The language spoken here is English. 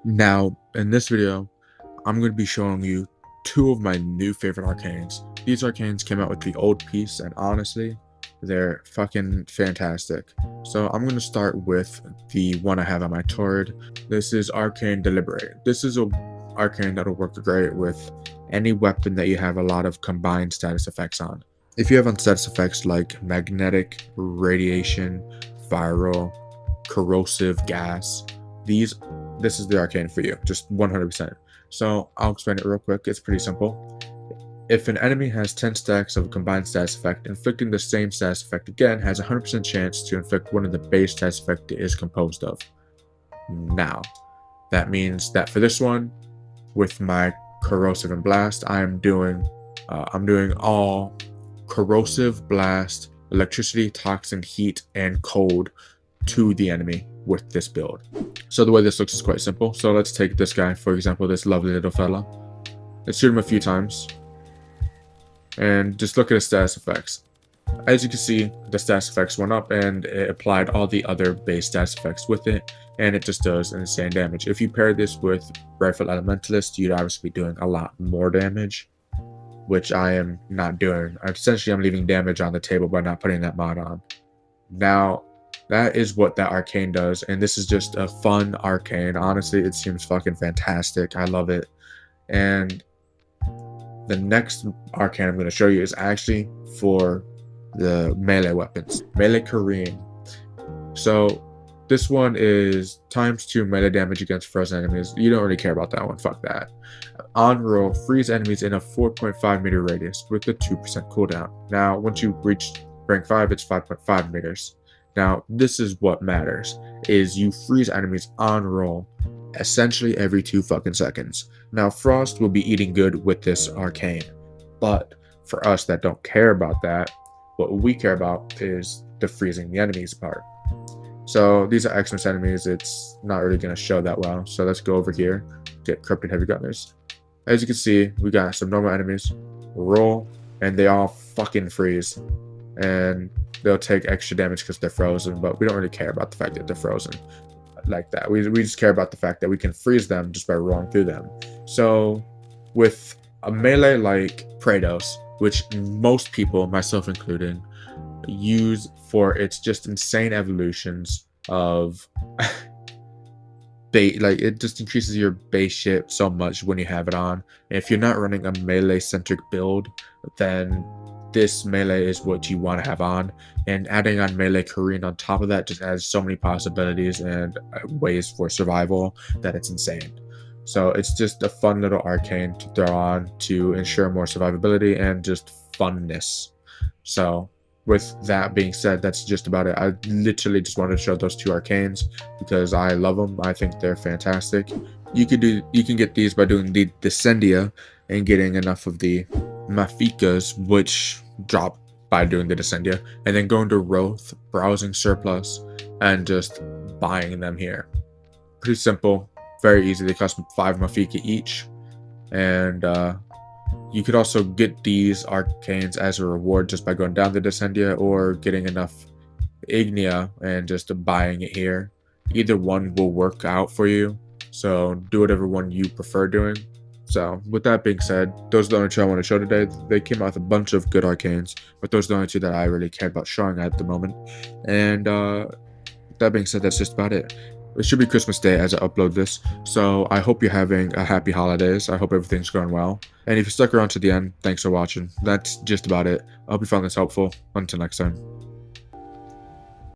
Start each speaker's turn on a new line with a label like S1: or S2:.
S1: Now, in this video, I'm going to be showing you two of my new favorite arcanes. These arcanes came out with the old piece, and honestly, they're fucking fantastic. So I'm going to start with the one I have on my turret. This is Arcane Deliberate. This is a arcane that'll work great with any weapon that you have a lot of combined status effects on. If you have on status effects like magnetic, radiation, viral, corrosive gas, this is the arcane for you, just 100%. So I'll explain it real quick. It's pretty simple. If an enemy has 10 stacks of a combined status effect, inflicting the same status effect again has a 100% chance to inflict one of the base status effect it is composed of. Now, that means that for this one, with my corrosive and blast, I'm doing all corrosive, blast, electricity, toxin, heat, and cold to the enemy with this build. So the way this looks is quite simple. So let's take this guy, for example, this lovely little fella. Let's shoot him a few times. And just look at his status effects. As you can see, the status effects went up and it applied all the other base status effects with it. And it just does insane damage. If you pair this with Rifle Elementalist, you'd obviously be doing a lot more damage, which I am not doing. Essentially, I'm leaving damage on the table by not putting that mod on. Now, that is what that arcane does, and this is just a fun arcane. Honestly, it seems fucking fantastic. I love it. And the next arcane I'm going to show you is actually for the melee weapons. Melee Careen. So this one is ×2 melee damage against frozen enemies. You don't really care about that one. Fuck that. On roll, freeze enemies in a 4.5 meter radius with a 2% cooldown. Now, once you reach rank 5, it's 5.5 meters. Now, this is what matters, is you freeze enemies on roll essentially every 2 fucking seconds. Now, Frost will be eating good with this arcane, but for us that don't care about that, what we care about is the freezing the enemies part. So these are Xmas enemies. It's not really going to show that well. So let's go over here, get Corrupted Heavy Gunners. As you can see, we got some normal enemies, roll, and they all fucking freeze. And they'll take extra damage because they're frozen, but we don't really care about the fact that they're frozen like that. We just care about the fact that we can freeze them just by rolling through them. So with a melee like Praetos, which most people, myself included, use for its just insane evolutions of bait, like it just increases your base shit so much when you have it on. And if you're not running a melee centric build, then this melee is what you want to have on, and adding on melee Careen on top of that just adds so many possibilities and ways for survival that it's insane. So it's just a fun little arcane to throw on to ensure more survivability and just funness. So with that being said, that's just about it. I literally just wanted to show those two arcanes because I love them. I think they're fantastic. You can get these by doing the Descendia and getting enough of the Mafikas, which drop by doing the Descendia, and then going to Roth, browsing surplus, and just buying them here. Pretty simple, very easy. They cost 5 Mafika each, and you could also get these arcanes as a reward just by going down the Descendia or getting enough Ignia and just buying it here. Either one will work out for you, so do whatever one you prefer doing. So with that being said, those are the only two I want to show today. They came out with a bunch of good arcanes, but those are the only two that I really care about showing at the moment. And that being said, that's just about it. It should be Christmas Day as I upload this, so I hope you're having a happy holidays. I hope everything's going well. And if you stuck around to the end, thanks for watching. That's just about it. I hope you found this helpful. Until next time.